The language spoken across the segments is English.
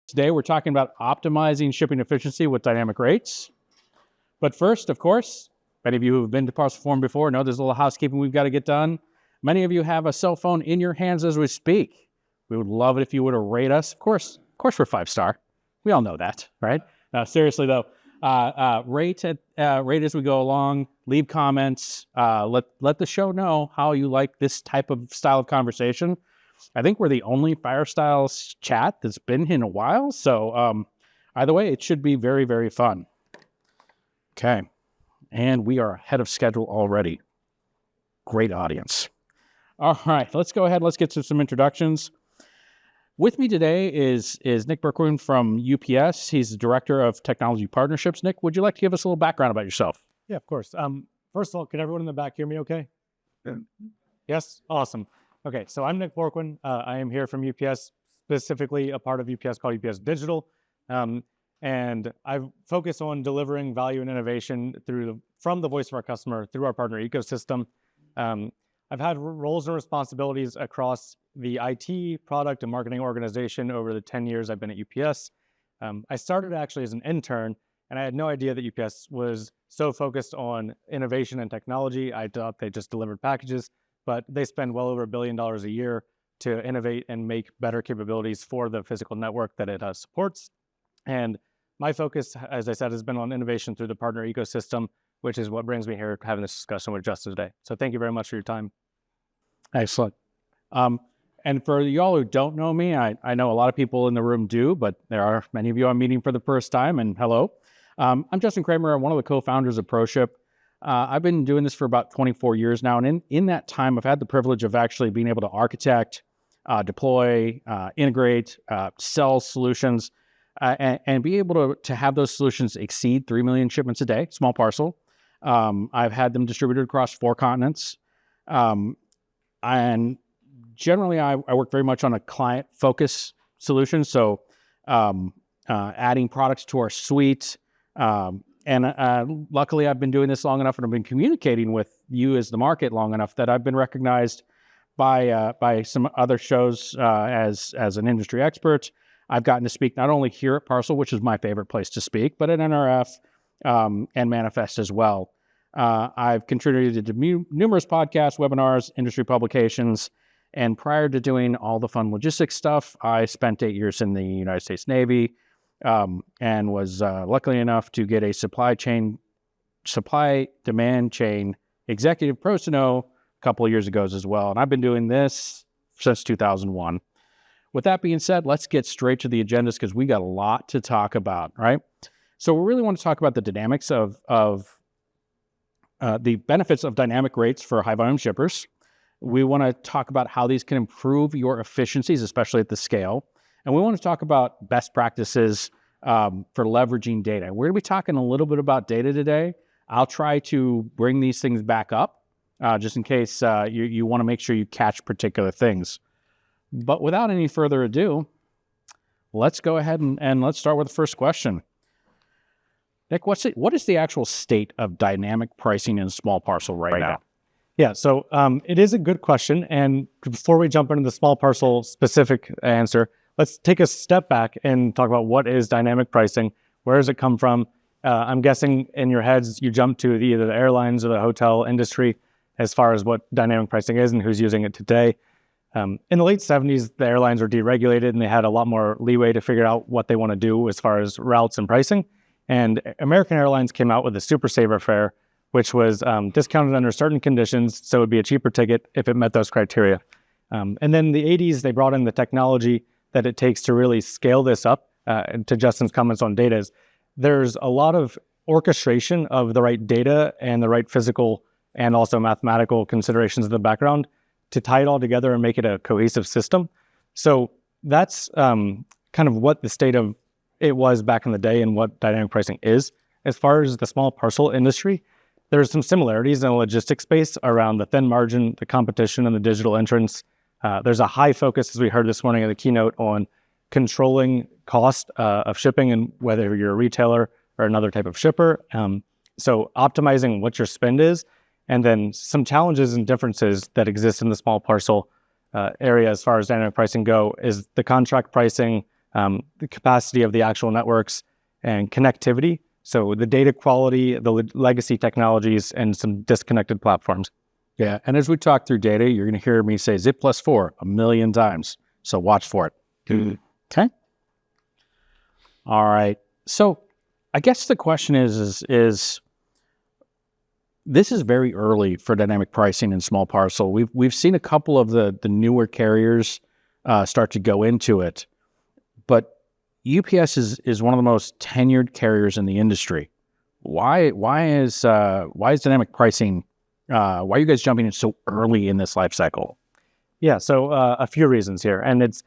Today, we're talking about optimizing shipping efficiency with dynamic rates. But first, of course, many of you who have been to Parcel Forum before know there's a little housekeeping we've got to get done. Many of you have a cell phone in your hands as we speak. We would love it if you would rate us. Of course, we're 5-star. We all know that, right? Seriously though, rate as we go along. Leave comments. Let the show know how you like this type of style of conversation. I think we're the only Fire Styles chat that's been in a while. So either way, it should be very, very fun. Okay. And we are ahead of schedule already. Great audience. All right, let's go ahead. Let's get to some introductions. With me today is Nick Bourquin from UPS. He's the Director of Technology Partnerships. Nick, would you like to give us a little background about yourself? Yeah, of course. First of all, can everyone in the back hear me okay? Yeah. Yes? Awesome. Okay, so I'm Nick Bourquin. I am here from UPS, specifically a part of UPS called UPS Digital. And I focus on delivering value and innovation from the voice of our customer through our partner ecosystem. I've had roles and responsibilities across the IT, product, and marketing organization over the 10 years I've been at UPS. I started actually as an intern, and I had no idea that UPS was so focused on innovation and technology. I thought they just delivered packages, but they spend well over $1 billion a year to innovate and make better capabilities for the physical network that it supports. And my focus, as I said, has been on innovation through the partner ecosystem, which is what brings me here having this discussion with Justin today. So thank you very much for your time. Excellent. And for y'all who don't know me, I know a lot of people in the room do, but there are many of you I'm meeting for the first time, and hello. I'm Justin Cramer. I'm one of the co-founders of ProShip. I've been doing this for about 24 years now, and in that time, I've had the privilege of actually being able to architect, deploy, integrate, sell solutions, and be able to have those solutions exceed 3 million shipments a day, small parcel. I've had them distributed across 4 continents. And generally, I work very much on a client focus solution. So adding products to our suite. And luckily, I've been doing this long enough and I've been communicating with you as the market long enough that I've been recognized by some other shows as an industry expert. I've gotten to speak not only here at Parcel, which is my favorite place to speak, but at NRF and Manifest as well. I've contributed to numerous podcasts, webinars, industry publications, and prior to doing all the fun logistics stuff, I spent 8 years in the United States Navy and was lucky enough to get a supply demand chain executive pro a couple of years ago as well. And I've been doing this since 2001. With that being said, let's get straight to the agendas because we got a lot to talk about, right? So we really want to talk about the dynamics of the benefits of dynamic rates for high volume shippers. We want to talk about how these can improve your efficiencies, especially at the scale. And we want to talk about best practices for leveraging data. We're going to be talking a little bit about data today. I'll try to bring these things back up just in case you want to make sure you catch particular things. But without any further ado, let's go ahead and let's start with the first question. Nick, what is the actual state of dynamic pricing in small parcel right now? Yeah, so it is a good question. And before we jump into the small parcel specific answer, let's take a step back and talk about what is dynamic pricing. Where does it come from? I'm guessing in your heads, you jump to either the airlines or the hotel industry as far as what dynamic pricing is and who's using it today. In the late 70s, the airlines were deregulated and they had a lot more leeway to figure out what they want to do as far as routes and pricing. And American Airlines came out with a Super Saver fare, which was discounted under certain conditions, so it would be a cheaper ticket if it met those criteria. And then in the 80s, they brought in the technology that it takes to really scale this up. And to Justin's comments on data, there's a lot of orchestration of the right data and the right physical and also mathematical considerations in the background to tie it all together and make it a cohesive system. So that's kind of what the state of it was back in the day and what dynamic pricing is. As far as the small parcel industry, there's some similarities in the logistics space around the thin margin, the competition, and the digital entrance. There's a high focus, as we heard this morning in the keynote, on controlling cost of shipping and whether you're a retailer or another type of shipper. So optimizing what your spend is, and then some challenges and differences that exist in the small parcel area as far as dynamic pricing go is the contract pricing, the capacity of the actual networks, and connectivity. So the data quality, the legacy technologies, and some disconnected platforms. Yeah, and as we talk through data, you're going to hear me say zip plus 4 a million times. So watch for it. Okay. All right. So I guess the question is this is very early for dynamic pricing in small parcel. We've seen a couple of the newer carriers start to go into it, but UPS is one of the most tenured carriers in the industry. Why is dynamic pricing? Why are you guys jumping in so early in this life cycle? Yeah, so a few reasons here, and it's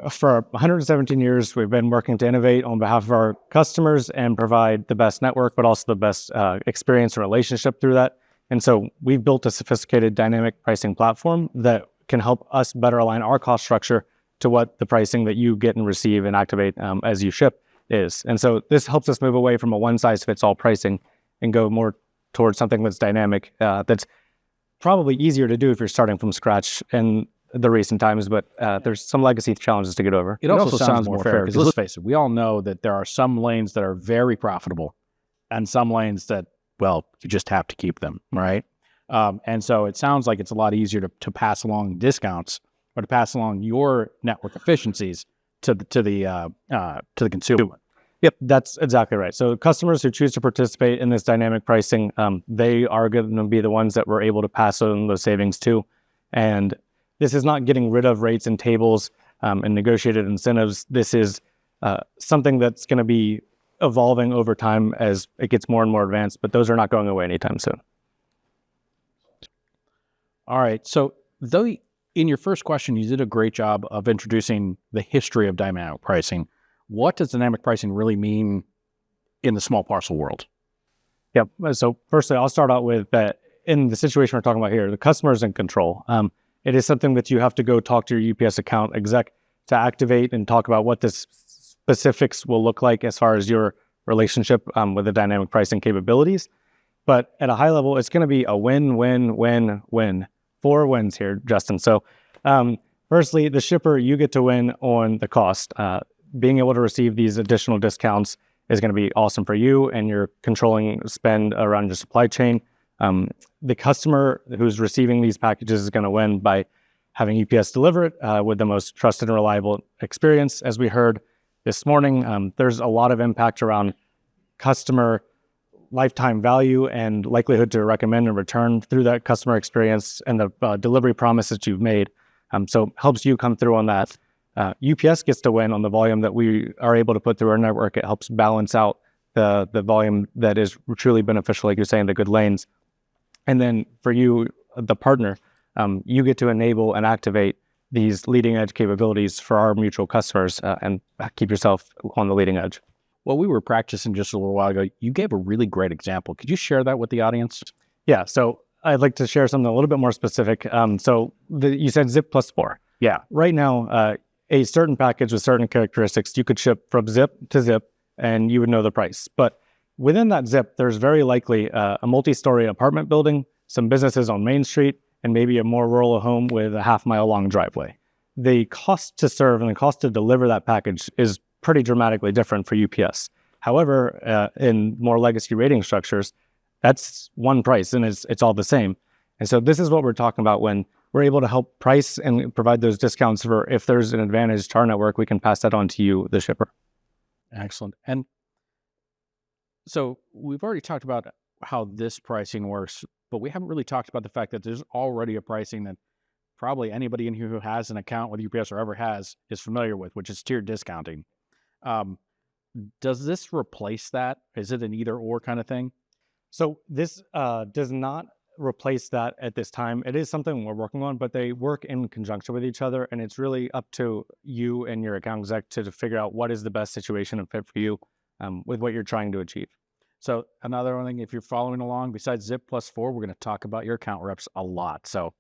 for 117 years we've been working to innovate on behalf of our customers and provide the best network, but also the best experience and relationship through that. And so we've built a sophisticated dynamic pricing platform that can help us better align our cost structure to what the pricing that you get and receive and activate as you ship is. And so this helps us move away from a one-size-fits-all pricing and go more towards something that's dynamic, that's probably easier to do if you're starting from scratch in the recent times, but there's some legacy challenges to get over. It also sounds more fair because let's face it, we all know that there are some lanes that are very profitable and some lanes that, well, you just have to keep them, right? And so it sounds like it's a lot easier to pass along discounts or to pass along your network efficiencies to the consumer. Yep, that's exactly right. So customers who choose to participate in this dynamic pricing, they are going to be the ones that we're able to pass on those savings to. And this is not getting rid of rates and tables and negotiated incentives. This is something that's going to be evolving over time as it gets more and more advanced, but those are not going away anytime soon. All right. So though in your first question, you did a great job of introducing the history of dynamic pricing. What does dynamic pricing really mean in the small parcel world? Yep. So firstly, I'll start out with that in the situation we're talking about here, the customer is in control. It is something that you have to go talk to your UPS account exec to activate and talk about what the specifics will look like as far as your relationship with the dynamic pricing capabilities. But at a high level, it's going to be a win, win, win, win. 4 wins here, Justin. So firstly, the shipper, you get to win on the cost. Being able to receive these additional discounts is going to be awesome for you, and you're controlling spend around your supply chain. The customer who's receiving these packages is going to win by having UPS deliver it with the most trusted and reliable experience. As we heard this morning, there's a lot of impact around customer lifetime value and likelihood to recommend and return through that customer experience and the delivery promise that you've made. So helps you come through on that. UPS gets to win on the volume that we are able to put through our network. It helps balance out the volume that is truly beneficial, like you're saying, the good lanes. And then for you, the partner, you get to enable and activate these leading edge capabilities for our mutual customers and keep yourself on the leading edge. Well, we were practicing just a little while ago. You gave a really great example. Could you share that with the audience? Yeah, so I'd like to share something a little bit more specific. You said zip plus 4. Yeah. Right now, a certain package with certain characteristics, you could ship from zip to zip and you would know the price. But within that zip, there's very likely a multi-story apartment building, some businesses on Main Street, and maybe a more rural home with a half-mile long driveway. The cost to serve and the cost to deliver that package is pretty dramatically different for UPS. However, in more legacy rating structures, that's one price and it's all the same. And so this is what we're talking about when we're able to help price and provide those discounts for if there's an advantage to our network, we can pass that on to you, the shipper. Excellent. And so we've already talked about how this pricing works, but we haven't really talked about the fact that there's already a pricing that probably anybody in here who has an account with UPS or ever has is familiar with, which is tiered discounting. Does this replace that? Is it an either or kind of thing? So this does not replace that at this time. It is something we're working on, but they work in conjunction with each other, and it's really up to you and your account exec to figure out what is the best situation and fit for you with what you're trying to achieve. So another thing, if you're following along, besides zip plus 4, we're going to talk about your account reps a lot. So,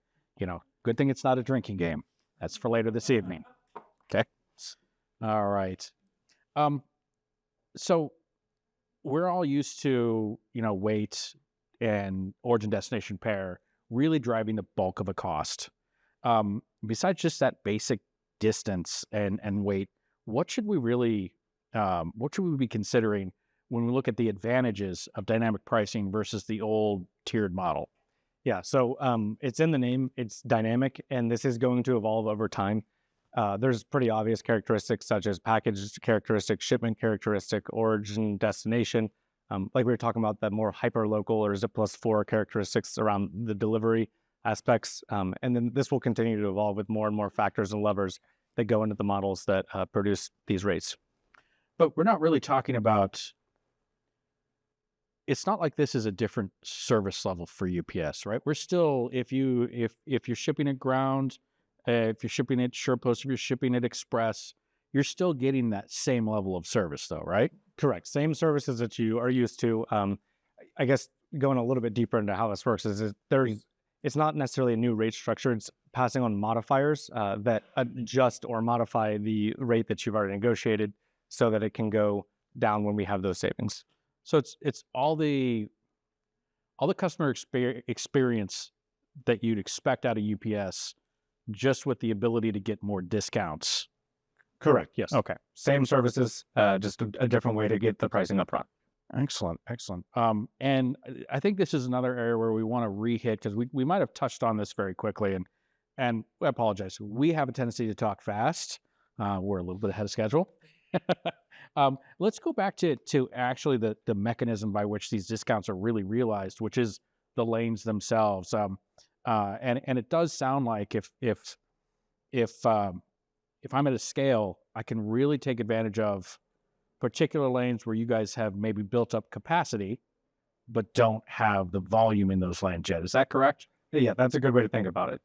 good thing it's not a drinking game. That's for later this evening. Okay. All right. So we're all used to, weight and origin destination pair really driving the bulk of a cost. Besides just that basic distance and weight, what should we really, what should we be considering when we look at the advantages of dynamic pricing versus the old tiered model? Yeah, so it's in the name, it's dynamic, and this is going to evolve over time. There's pretty obvious characteristics such as package characteristics, shipment characteristic, origin, destination. Like we were talking about, the more hyper-local or zip+4 characteristics around the delivery aspects. And then this will continue to evolve with more and more factors and levers that go into the models that produce these rates. But we're not really talking about, it's not like this is a different service level for UPS, right? We're still, if you're shipping it ground, if you're shipping it SurePost, if you're shipping it express, you're still getting that same level of service though, right? Correct. Same services that you are used to. I guess going a little bit deeper into how this works is it's not necessarily a new rate structure. It's passing on modifiers that adjust or modify the rate that you've already negotiated so that it can go down when we have those savings. So it's all the customer experience that you'd expect out of UPS, just with the ability to get more discounts. Correct. Yes. Okay. Same services, just a different way to get the pricing up front. Excellent. And I think this is another area where we want to re-hit, because we might have touched on this very quickly, and I apologize. We have a tendency to talk fast. We're a little bit ahead of schedule. Let's go back to actually the mechanism by which these discounts are really realized, which is the lanes themselves. And it does sound like if I'm at a scale, I can really take advantage of particular lanes where you guys have maybe built up capacity, but don't have the volume in those lanes yet. Is that correct? Yeah, that's a good way to think about it.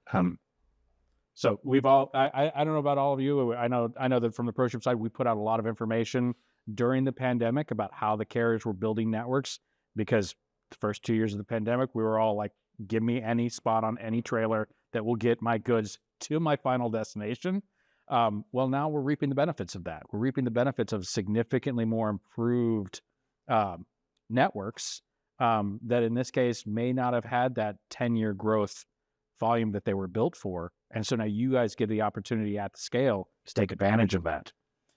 So we've all, I don't know about all of you. I know that from the ProShip side, we put out a lot of information during the pandemic about how the carriers were building networks, because the first 2 years of the pandemic, we were all like, give me any spot on any trailer that will get my goods to my final destination. Well, now we're reaping the benefits of that. We're reaping the benefits of significantly more improved networks that in this case may not have had that 10-year growth volume that they were built for. And so now you guys get the opportunity at the scale to take advantage of that.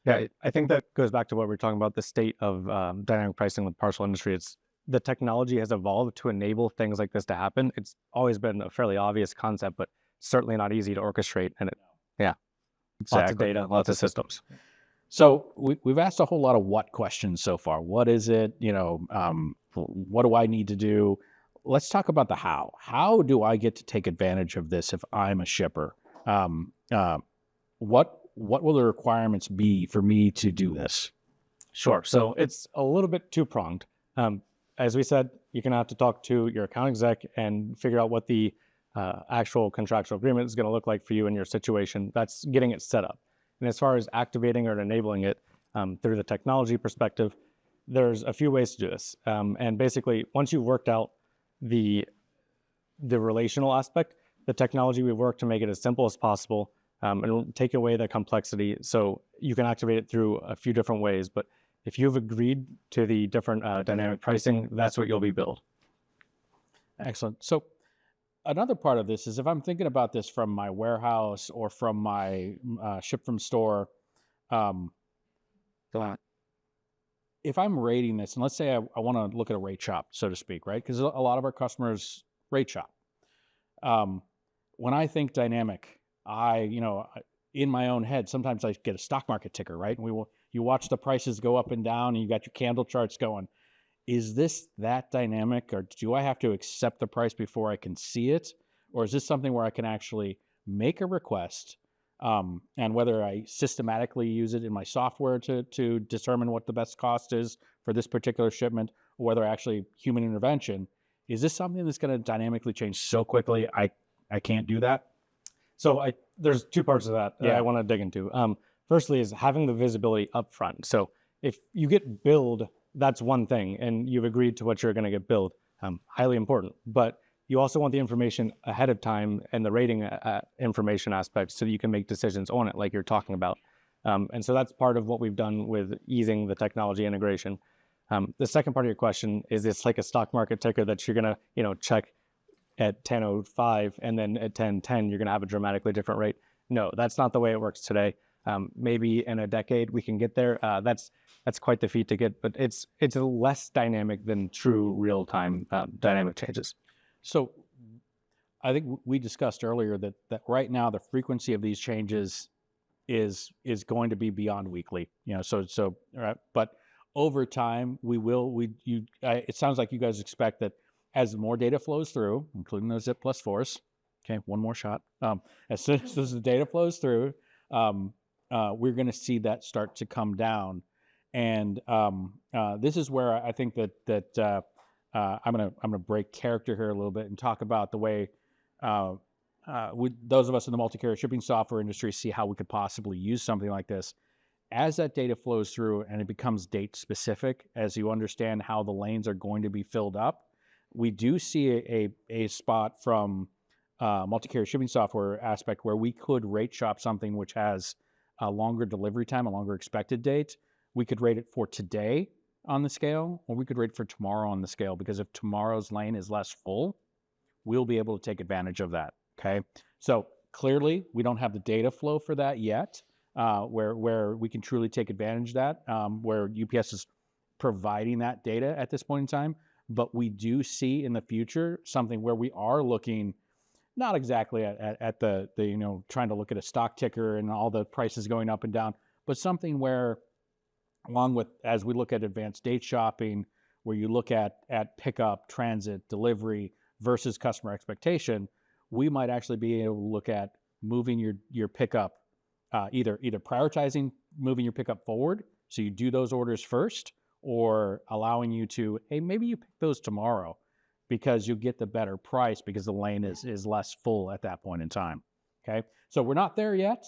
Yeah, I think that goes back to what we were talking about, the state of dynamic pricing with the parcel industry. It's the technology has evolved to enable things like this to happen. It's always been a fairly obvious concept, but certainly not easy to orchestrate. And Exactly. Lots of data, lots of systems. So we've asked a whole lot of what questions so far. What is it? What do I need to do? Let's talk about the how. How do I get to take advantage of this if I'm a shipper? What will the requirements be for me to do this? Sure. So it's a little bit two-pronged. As we said, you're going to have to talk to your account exec and figure out what the actual contractual agreement is going to look like for you in your situation. That's getting it set up. And as far as activating or enabling it through the technology perspective, there's a few ways to do this. And basically, once you've worked out the relational aspect, the technology, we work to make it as simple as possible and take away the complexity. So you can activate it through a few different ways. But if you've agreed to the different dynamic pricing, that's what you'll be billed. Excellent. So another part of this is if I'm thinking about this from my warehouse or from my ship from store, if I'm rating this, and let's say I want to look at a rate shop, so to speak, right? Because a lot of our customers rate shop. When I think dynamic, in my own head, sometimes I get a stock market ticker, right? And you watch the prices go up and down, and you got your candle charts going. Is this that dynamic, or do I have to accept the price before I can see it? Or is this something where I can actually make a request, and whether I systematically use it in my software to determine what the best cost is for this particular shipment, or whether actually human intervention, is this something that's going to dynamically change so quickly I can't do that? So there's two parts of that I want to dig into. Firstly is having the visibility up front. So if you get billed, that's one thing, and you've agreed to what you're going to get billed, highly important. But you also want the information ahead of time and the rating information aspects so that you can make decisions on it, like you're talking about. And so that's part of what we've done with easing the technology integration. The second part of your question is it's like a stock market ticker that you're going to check at 10:05, and then at 10:10 you're going to have a dramatically different rate. No, that's not the way it works today. Maybe in a decade we can get there. That's quite the feat to get, but it's less dynamic than true real-time dynamic changes. So I think we discussed earlier that right now the frequency of these changes is going to be beyond weekly. But over time it sounds like you guys expect that as more data flows through, including those ZIP plus 4s. Okay, one more shot. As soon as the data flows through, we're going to see that start to come down, and this is where I think that I'm gonna break character here a little bit and talk about the way those of us in the multi-carrier shipping software industry see how we could possibly use something like this. As that data flows through and it becomes date specific, as you understand how the lanes are going to be filled up, we do see a spot from multi-carrier shipping software aspect where we could rate shop something which has a longer delivery time, a longer expected date. We could rate it for today on the scale, or we could rate for tomorrow on the scale, because if tomorrow's lane is less full, we'll be able to take advantage of that. Okay, so clearly we don't have the data flow for that yet, where we can truly take advantage of that, where UPS is providing that data at this point in time. But we do see in the future something where we are looking not exactly at the trying to look at a stock ticker and all the prices going up and down, but something where, along with, as we look at advanced date shopping, where you look at pickup, transit, delivery versus customer expectation, we might actually be able to look at moving your pickup, either prioritizing moving your pickup forward, so you do those orders first, or allowing you to, hey, maybe you pick those tomorrow because you get the better price because the lane is less full at that point in time. Okay, so we're not there yet,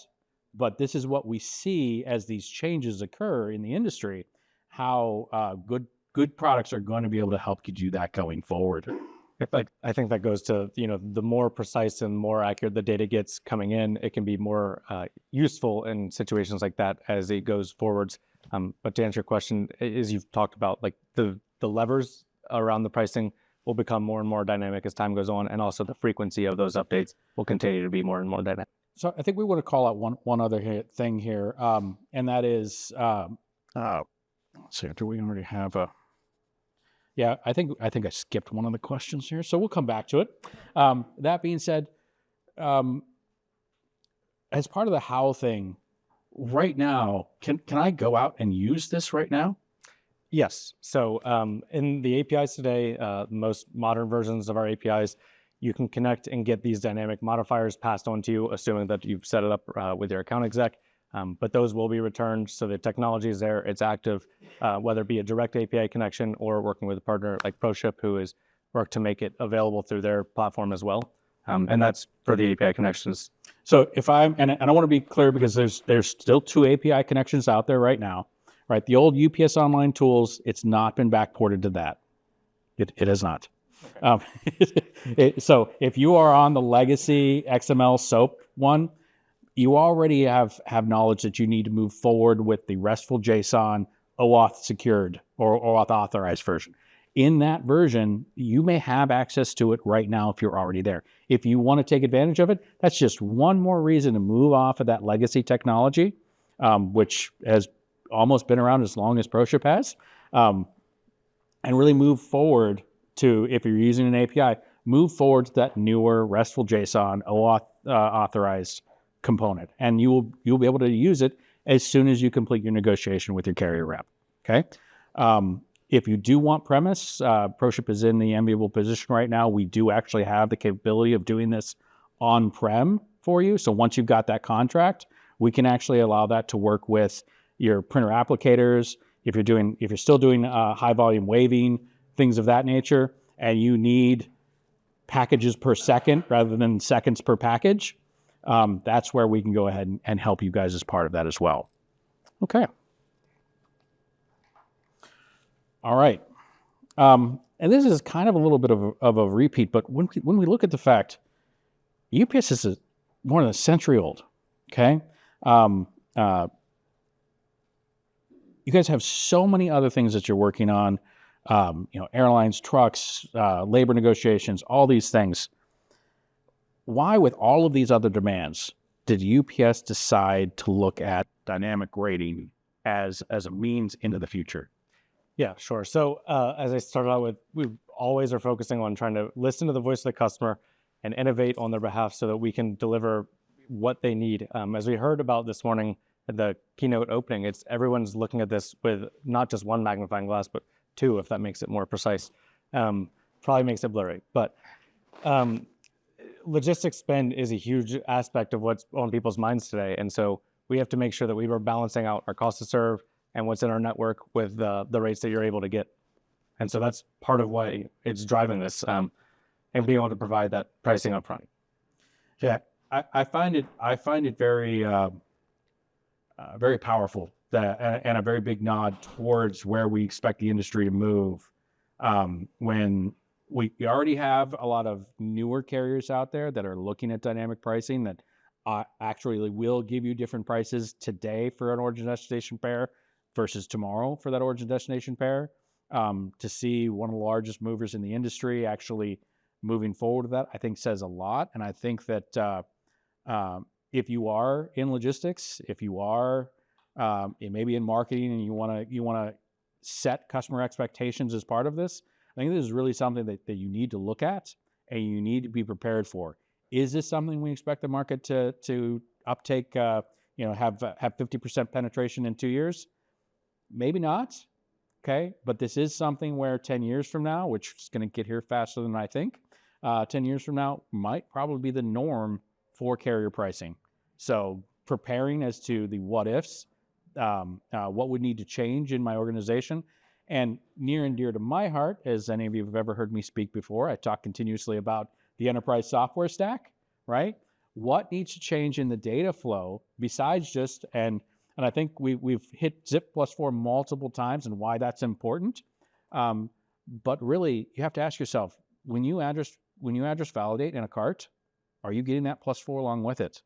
but this is what we see as these changes occur in the industry, how good products are going to be able to help you do that going forward. I think that goes to, the more precise and more accurate the data gets coming in, it can be more useful in situations like that as it goes forwards. But to answer your question, as you've talked about, like the levers around the pricing will become more and more dynamic as time goes on, and also the frequency of those updates will continue to be more and more dynamic. So I think we want to call out one other thing here, and that is, let's see, do we already have a? Yeah, I think I skipped one of the questions here, so we'll come back to it. That being said, as part of the how thing, right now, can I go out and use this right now? Yes. So in the APIs today, most modern versions of our APIs, you can connect and get these dynamic modifiers passed on to you, assuming that you've set it up with your account exec. But those will be returned, so the technology is there, it's active, whether it be a direct API connection or working with a partner like ProShip, who has worked to make it available through their platform as well. And that's for the API connections. So if and I want to be clear, because there's still 2 API connections out there right now, right? The old UPS Online tools, it's not been backported to that. It has not. Okay. So if you are on the legacy XML SOAP one, you already have knowledge that you need to move forward with the RESTful JSON OAuth secured or OAuth authorized version. In that version, you may have access to it right now if you're already there. If you want to take advantage of it, that's just one more reason to move off of that legacy technology, which has almost been around as long as ProShip has, and really move forward to, if you're using an API, move forward to that newer RESTful JSON OAuth authorized component, and you'll be able to use it as soon as you complete your negotiation with your carrier rep. Okay. If you do want premise, ProShip is in the enviable position right now. We do actually have the capability of doing this on-prem for you. So once you've got that contract, we can actually allow that to work with your printer applicators. If you're still doing high volume waving, things of that nature, and you need packages per second rather than seconds per package, that's where we can go ahead and help you guys as part of that as well. Okay. All right. And this is kind of a little bit of a repeat, but when we look at the fact, UPS is more than a century old. Okay. You guys have so many other things that you're working on, airlines, trucks, labor negotiations, all these things. Why, with all of these other demands, did UPS decide to look at dynamic rating as a means into the future? Yeah, sure. So as I started out with, we always are focusing on trying to listen to the voice of the customer and innovate on their behalf so that we can deliver what they need. As we heard about this morning at the keynote opening, it's everyone's looking at this with not just one magnifying glass, but two, if that makes it more precise. Probably makes it blurry. But logistics spend is a huge aspect of what's on people's minds today. And so we have to make sure that we were balancing out our cost to serve and what's in our network with the rates that you're able to get. And so that's part of why it's driving this and being able to provide that pricing upfront. Yeah, I find it very very powerful and a very big nod towards where we expect the industry to move. When we already have a lot of newer carriers out there that are looking at dynamic pricing that actually will give you different prices today for an origin destination pair versus tomorrow for that origin destination pair. To see one of the largest movers in the industry actually moving forward with that, I think says a lot. And I think that if you are in logistics, if you are maybe in marketing and you want to set customer expectations as part of this, I think this is really something that you need to look at and you need to be prepared for. Is this something we expect the market to uptake? Have 50% penetration in 2 years? Maybe not. Okay, but this is something where 10 years from now, which is going to get here faster than I think, 10 years from now might probably be the norm for carrier pricing. So preparing as to the what ifs, what would need to change in my organization. And near and dear to my heart, as any of you have ever heard me speak before, I talk continuously about the enterprise software stack, right? What needs to change in the data flow besides just, and I think we've hit Zip+4 multiple times and why that's important. But really, you have to ask yourself, when you address validate in a cart, are you getting that +4 along with it?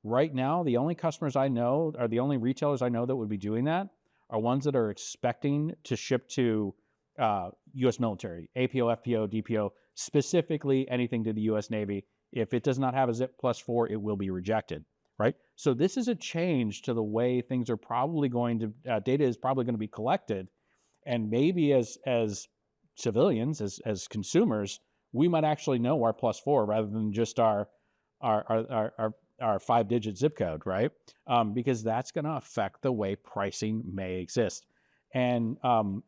Right now, the only customers I know, or the only retailers I know that would be doing that, are ones that are expecting to ship to U.S. military, APO, FPO, DPO, specifically anything to the U.S. Navy. If it does not have a Zip+4, it will be rejected, right? So this is a change to the way things are probably going to, data is probably going to be collected. And maybe as civilians, as consumers, we might actually know our +4 rather than just our 5-digit zip code, right? Because that's going to affect the way pricing may exist. And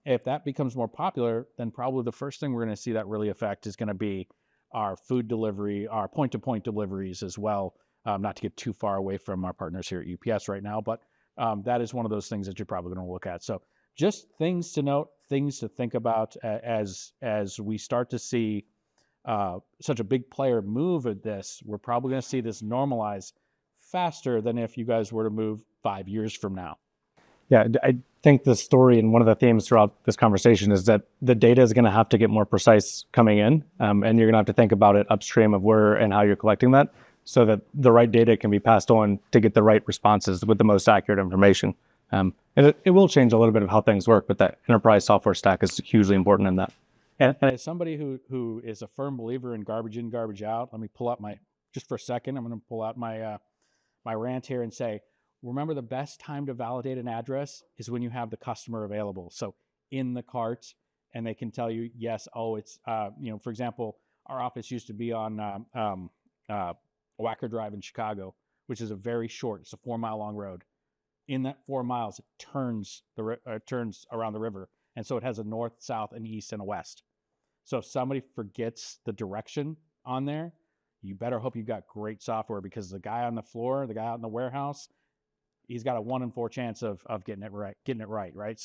if that becomes more popular, then probably the first thing we're going to see that really affect is going to be our food delivery, our point-to-point deliveries as well. Not to get too far away from our partners here at UPS right now, but that is one of those things that you're probably going to look at. So just things to note, things to think about as we start to see such a big player move at this. We're probably going to see this normalize faster than if you guys were to move 5 years from now. Yeah, I think the story and one of the themes throughout this conversation is that the data is going to have to get more precise coming in, and you're going to have to think about it upstream of where and how you're collecting that so that the right data can be passed on to get the right responses with the most accurate information. And it will change a little bit of how things work, but that enterprise software stack is hugely important in that. And as somebody who is a firm believer in garbage in, garbage out, let me pull out just for a second, I'm going to pull out my rant here and say, remember the best time to validate an address is when you have the customer available. So in the cart, and they can tell you, yes, it's, for example, our office used to be on Wacker Drive in Chicago, which is it's a 4-mile long road. In that 4 miles, it turns around the river. And so it has a north, south, and east, and a west. So if somebody forgets the direction on there, you better hope you've got great software, because the guy on the floor, the guy out in the warehouse, he's got a 1 in 4 chance of getting it right, right?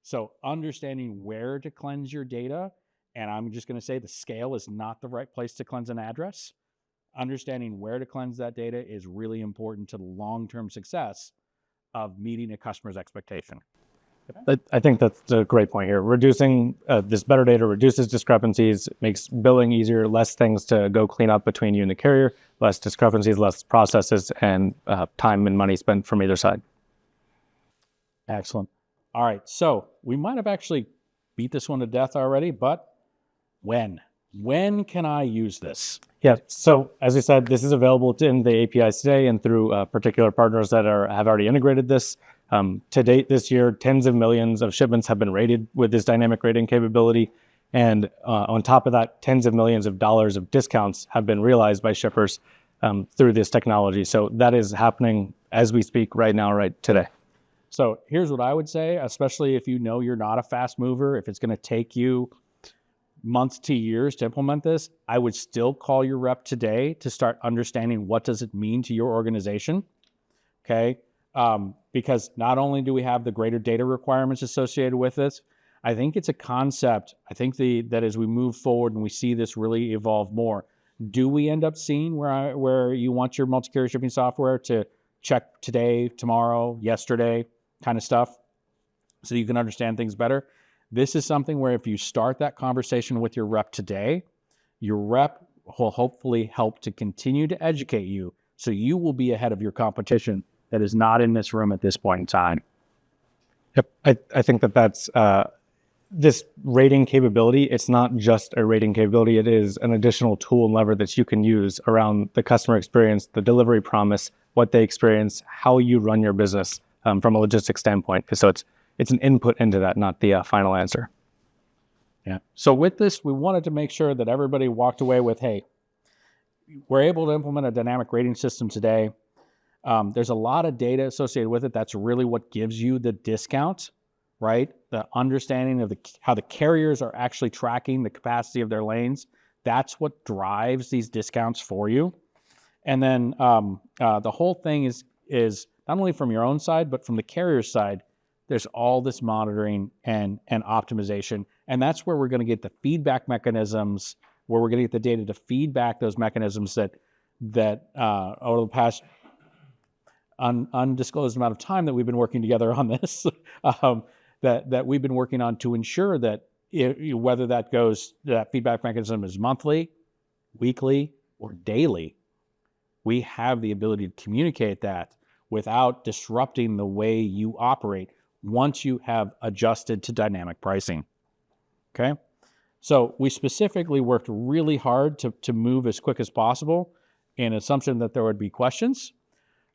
So understanding where to cleanse your data, and I'm just going to say the scale is not the right place to cleanse an address. Understanding where to cleanse that data is really important to the long-term success of meeting a customer's expectation. I think that's a great point here. Reducing this better data reduces discrepancies, makes billing easier, less things to go clean up between you and the carrier, less discrepancies, less processes, and time and money spent from either side. Excellent. All right, so we might have actually beat this one to death already, but when? When can I use this? Yeah. So as we said, this is available in the APIs today and through particular partners that have already integrated this. To date this year, tens of millions of shipments have been rated with this dynamic rating capability. And on top of that, tens of millions of dollars of discounts have been realized by shippers through this technology. So that is happening as we speak right now, right today. So here's what I would say, especially if you know you're not a fast mover, if it's going to take you months to years to implement this, I would still call your rep today to start understanding what does it mean to your organization, okay? Because not only do we have the greater data requirements associated with this, I think it's a concept. I think that as we move forward and we see this really evolve more, do we end up seeing where you want your multi-carrier shipping software to check today, tomorrow, yesterday kind of stuff so you can understand things better? This is something where if you start that conversation with your rep today, your rep will hopefully help to continue to educate you so you will be ahead of your competition that is not in this room at this point in time. Yep. I think that's this rating capability. It's not just a rating capability. It is an additional tool and lever that you can use around the customer experience, the delivery promise, what they experience, how you run your business from a logistics standpoint. So it's an input into that, not the final answer. Yeah. So with this, we wanted to make sure that everybody walked away with, hey, we're able to implement a dynamic rating system today. There's a lot of data associated with it. That's really what gives you the discount, right? The understanding of how the carriers are actually tracking the capacity of their lanes. That's what drives these discounts for you. And then the whole thing is not only from your own side, but from the carrier's side, there's all this monitoring and optimization. And that's where we're going to get the feedback mechanisms, where we're going to get the data to feedback those mechanisms that over the past undisclosed amount of time that we've been working together on this, that we've been working on to ensure that whether that feedback mechanism is monthly, weekly, or daily, we have the ability to communicate that without disrupting the way you operate once you have adjusted to dynamic pricing. Okay? So we specifically worked really hard to move as quick as possible in assumption that there would be questions.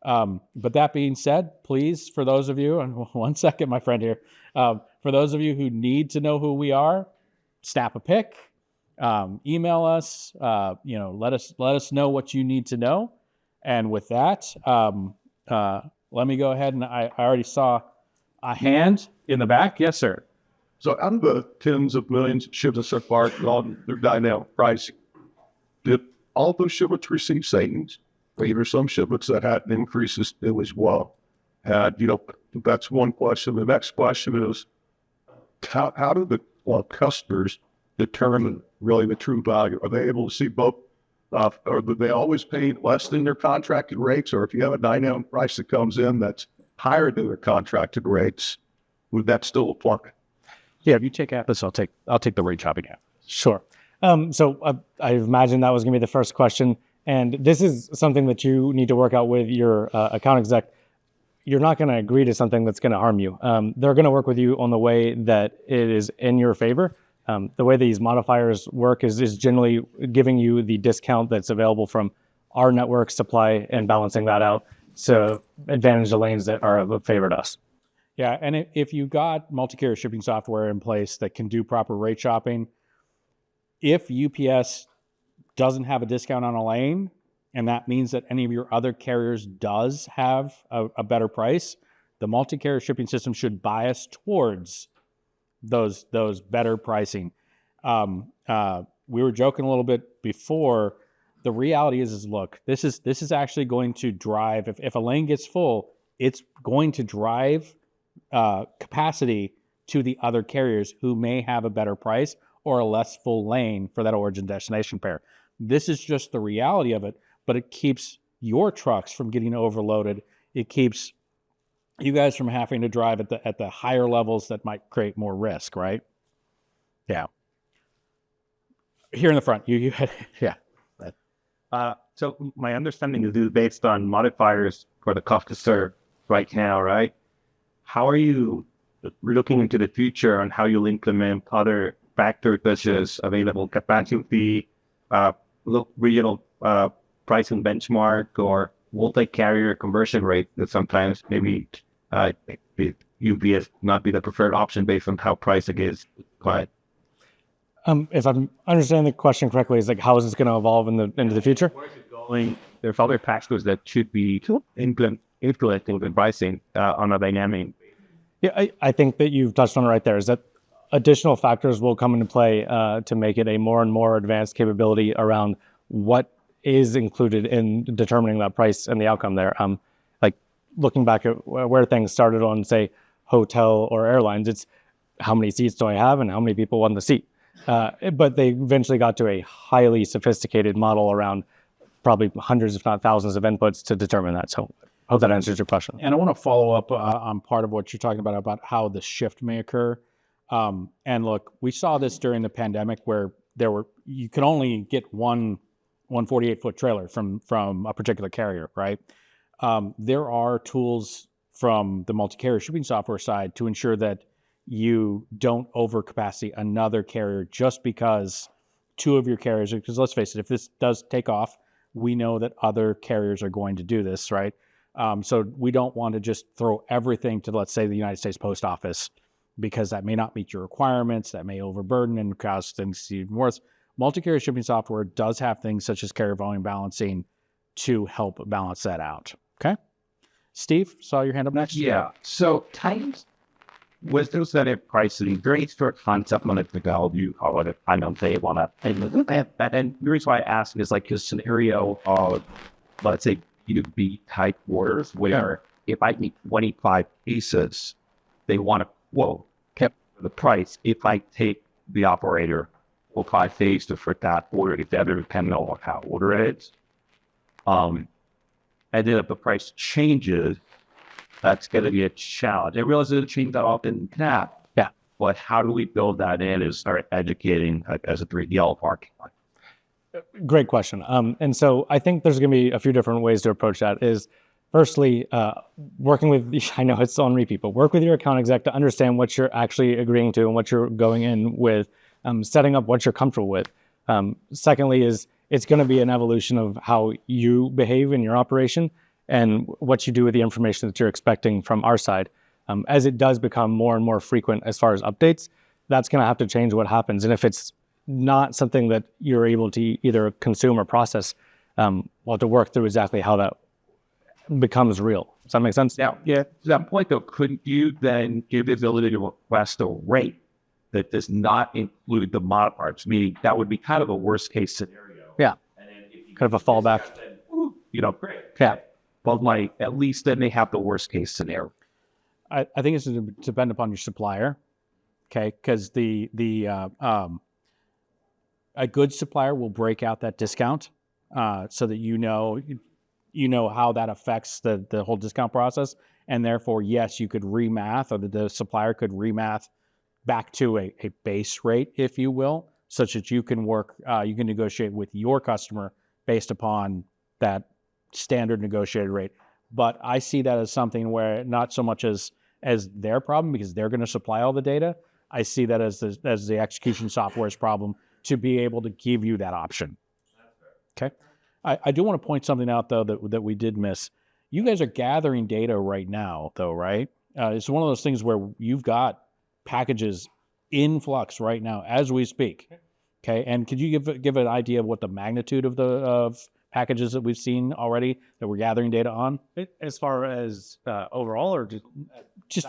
But that being said, please, for those of you, and 1 second, my friend here, for those of you who need to know who we are, snap a pic, email us, let us know what you need to know. And with that, let me go ahead, and I already saw a hand in the back. Yes, sir. So out of the tens of millions of shipments so far on their dynamic pricing, did all those shipments receive savings? Or there were some shipments that had increases too as well. And, that's one question. The next question is, how do the customers determine really the true value? Are they able to see both? Or do they always pay less than their contracted rates? Or if you have a dynamic price that comes in that's higher than their contracted rates, would that still apply? Yeah, if you take Atlas, I'll take the rate shopping app. Sure. So I imagine that was going to be the first question. And this is something that you need to work out with your account exec. You're not going to agree to something that's going to harm you. They're going to work with you on the way that it is in your favor. The way these modifiers work is generally giving you the discount that's available from our network supply and balancing that out to advantage the lanes that are of favor to us. Yeah, and if you got multi-carrier shipping software in place that can do proper rate shopping, if UPS doesn't have a discount on a lane, and that means that any of your other carriers does have a better price, the multi-carrier shipping system should bias towards those better pricing. We were joking a little bit before. The reality is look, this is actually going to drive, if a lane gets full, it's going to drive capacity to the other carriers who may have a better price or a less full lane for that origin destination pair. This is just the reality of it, but it keeps your trucks from getting overloaded. It keeps you guys from having to drive at the higher levels that might create more risk, right? Yeah. Here in the front, you had, yeah. So my understanding is this is based on modifiers for the cost to serve right now, right? How are you looking into the future on how you'll implement other factors such as available capacity, look regional pricing benchmark or multi-carrier conversion rate that sometimes maybe UPS not be the preferred option based on how pricing is. But If I'm understanding the question correctly, is like how is this going to evolve into the future? where is it going? There's other factors that should be influencing the pricing on a dynamic. Yeah, I think that you've touched on it right there. Is that additional factors will come into play to make it a more and more advanced capability around what is included in determining that price and the outcome there. Like looking back at where things started on, say, hotel or airlines, it's how many seats do I have and how many people want the seat. But they eventually got to a highly sophisticated model around probably hundreds, if not thousands of inputs to determine that. So I hope that answers your question. And I want to follow up on part of what you're talking about how the shift may occur. And look, we saw this during the pandemic where you could only get one 48-foot trailer from a particular carrier, right? There are tools from the multi-carrier shipping software side to ensure that you don't overcapacity another carrier just because two of your carriers, because let's face it, if this does take off, we know that other carriers are going to do this, right? So we don't want to just throw everything to, let's say, the United States Post Office, because that may not meet your requirements, that may overburden and cause things even worse. Multi-carrier shipping software does have things such as carrier volume balancing to help balance that out, okay? Steve, saw your hand up next? Yeah. So times with those that have pricing, very short concept on it, the value, how it, I don't say want to. And the reason why I ask is like a scenario of, let's say, B type orders where if I need 25 pieces, they want to quote the price. If I take the operator or 5 days to fit that order together, depending on how order it is. And then if the price changes, that's going to be a challenge. I realize it change that often can happen. Yeah. But how do we build that in and start educating as a 3DL parking lot? Great question. And so I think there's going to be a few different ways to approach that. Is firstly, working with, I know it's on repeat, but work with your account exec to understand what you're actually agreeing to and what you're going in with, setting up what you're comfortable with. Secondly is it's going to be an evolution of how you behave in your operation and what you do with the information that you're expecting from our side. As it does become more and more frequent as far as updates, that's going to have to change what happens. And if it's not something that you're able to either consume or process, we'll have to work through exactly how that becomes real. Does that make sense? Now, yeah, to that point though, couldn't you then give the ability to request a rate that does not include the modifiers? Meaning that would be kind of a worst case scenario. Yeah. And then if you Kind of a fallback. then, great. Yeah. But like, at least then they have the worst case scenario. I think it's going to depend upon your supplier, okay? Because a good supplier will break out that discount so that you know how that affects the whole discount process, and therefore, yes, you could remath, or the supplier could remath back to a base rate, if you will, such that you can you can negotiate with your customer based upon that standard negotiated rate. But I see that as something where not so much as their problem, because they're going to supply all the data. I see that as the execution software's problem to be able to give you that option. Okay. I do want to point something out though that we did miss. You guys are gathering data right now, though, right? It's one of those things where you've got packages in flux right now as we speak. Okay. And could you give an idea of what the magnitude of packages that we've seen already that we're gathering data on? As far as overall, or Just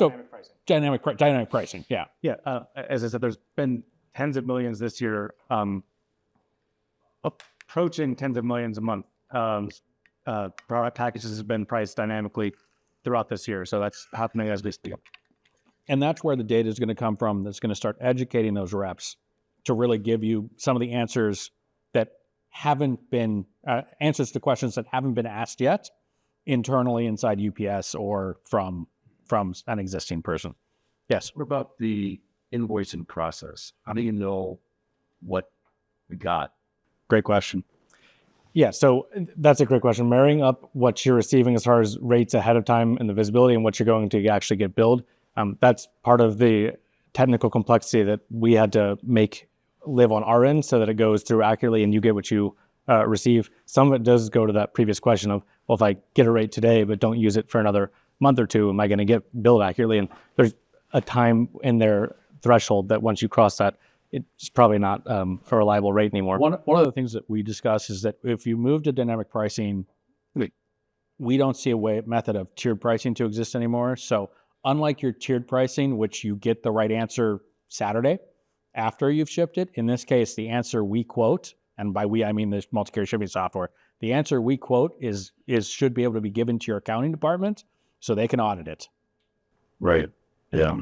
dynamic pricing? Dynamic pricing. Yeah. Yeah. As I said, there's been tens of millions this year, approaching tens of millions a month. Product packages have been priced dynamically throughout this year. So that's happening as we speak. And that's where the data is going to come from. That's going to start educating those reps to really give you some of the answers that haven't been answers to questions that haven't been asked yet internally inside UPS or from an existing person. Yes. What about the invoicing process? How do you know what we got? Great question. Yeah, so that's a great question. Marrying up what you're receiving as far as rates ahead of time and the visibility and what you're going to actually get billed, that's part of the technical complexity that we had to make live on our end so that it goes through accurately and you get what you receive. Some of it does go to that previous question of, well, if I get a rate today but don't use it for another month or two, am I going to get billed accurately? And there's a time in their threshold that once you cross that, it's probably not a reliable rate anymore. One of the things that we discuss is that if you move to dynamic pricing, we don't see a method of tiered pricing to exist anymore. So unlike your tiered pricing, which you get the right answer Saturday after you've shipped it, in this case, the answer we quote, and by we I mean the multi-carrier shipping software, the answer we quote is should be able to be given to your accounting department so they can audit it. Right. Yeah.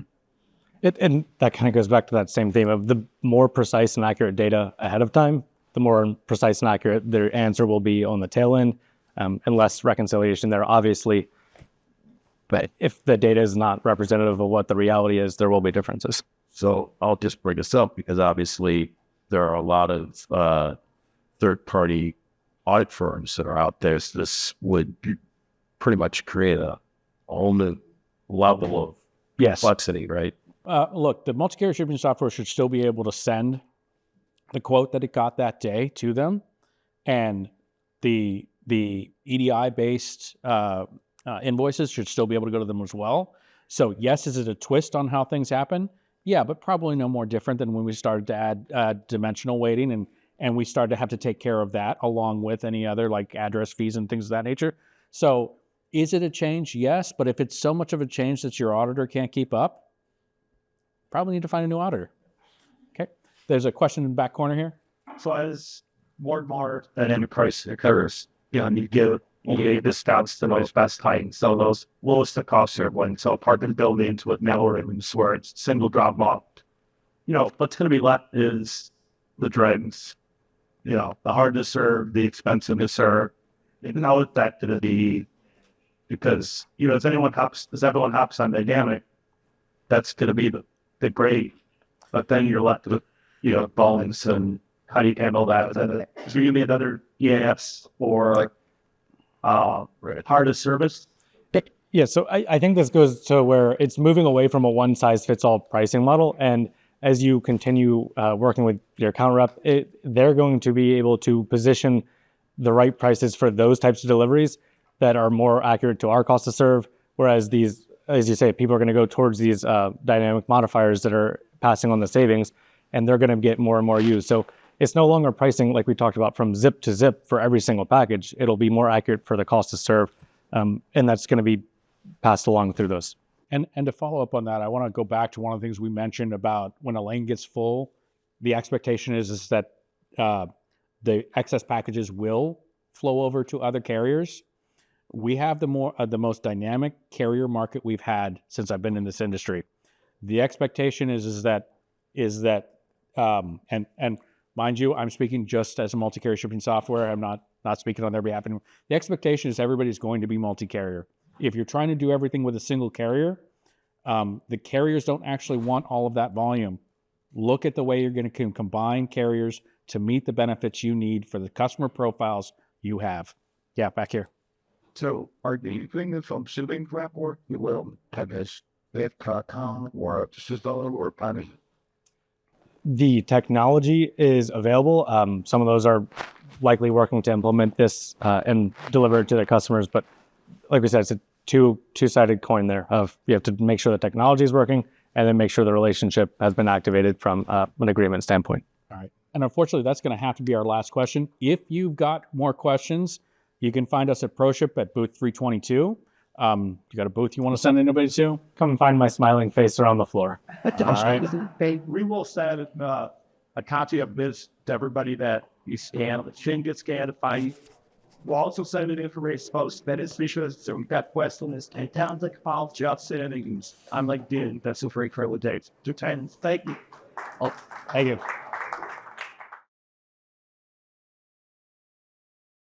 And that kind of goes back to that same theme of the more precise and accurate data ahead of time, the more precise and accurate their answer will be on the tail end, and less reconciliation there, obviously. But if the data is not representative of what the reality is, there will be differences. So I'll just bring this up because obviously there are a lot of third-party audit firms that are out there. So this would pretty much create a whole new level of complexity, right? Look, the multi-carrier shipping software should still be able to send the quote that it got that day to them, and the EDI-based invoices should still be able to go to them as well. So yes, is it a twist on how things happen? Yeah, but probably no more different than when we started to add dimensional weighting, and we started to have to take care of that along with any other like address fees and things of that nature. So is it a change? Yes, but if it's so much of a change that your auditor can't keep up, probably need to find a new auditor. Okay, there's a question in the back corner here. So as more and more dynamic price occurs, you give discounts to those best items. So those lowest of cost are when so apartment buildings with mailrooms where it's single drop off. What's going to be left is the dregs. The hard to serve, the expensive to serve. And how is that going to be? Because as everyone hops on dynamic, that's going to be the great. But then you're left with volumes, and how do you handle that? Is there going to be another EAS or hard to service? Yeah, so I think this goes to where it's moving away from a one-size-fits-all pricing model. And as you continue working with your account rep, they're going to be able to position the right prices for those types of deliveries that are more accurate to our cost to serve. Whereas these, as you say, people are going to go towards these dynamic modifiers that are passing on the savings, and they're going to get more and more used. So it's no longer pricing like we talked about from zip to zip for every single package. It'll be more accurate for the cost to serve, and that's going to be passed along through those. And to follow up on that, I want to go back to one of the things we mentioned about when a lane gets full, the expectation is that the excess packages will flow over to other carriers. We have the most dynamic carrier market we've had since I've been in this industry. The expectation is that and mind you, I'm speaking just as a multi-carrier shipping software. I'm not speaking on their behalf anymore. The expectation is everybody's going to be multi-carrier. If you're trying to do everything with a single carrier, the carriers don't actually want all of that volume. Look at the way you're going to combine carriers to meet the benefits you need for the customer profiles you have. Yeah, back here. So are the things from shipping platform you will have this com or system or planning? The technology is available. Some of those are likely working to implement this and deliver it to their customers. But like we said, it's a two-sided coin there of you have to make sure the technology is working and then make sure the relationship has been activated from an agreement standpoint. All right. And unfortunately, that's going to have to be our last question. If you've got more questions, you can find us at ProShip at booth 322. You got a booth you want to send anybody to? Come and find my smiling face around the floor. All right. We will send a copy of this to everybody that you scan. The chin gets scanned to find. We'll also send an information post that is because so we've got questions and towns like Paul Justin and I'm like, dude, that's a free privilege. Thank you. Thank you.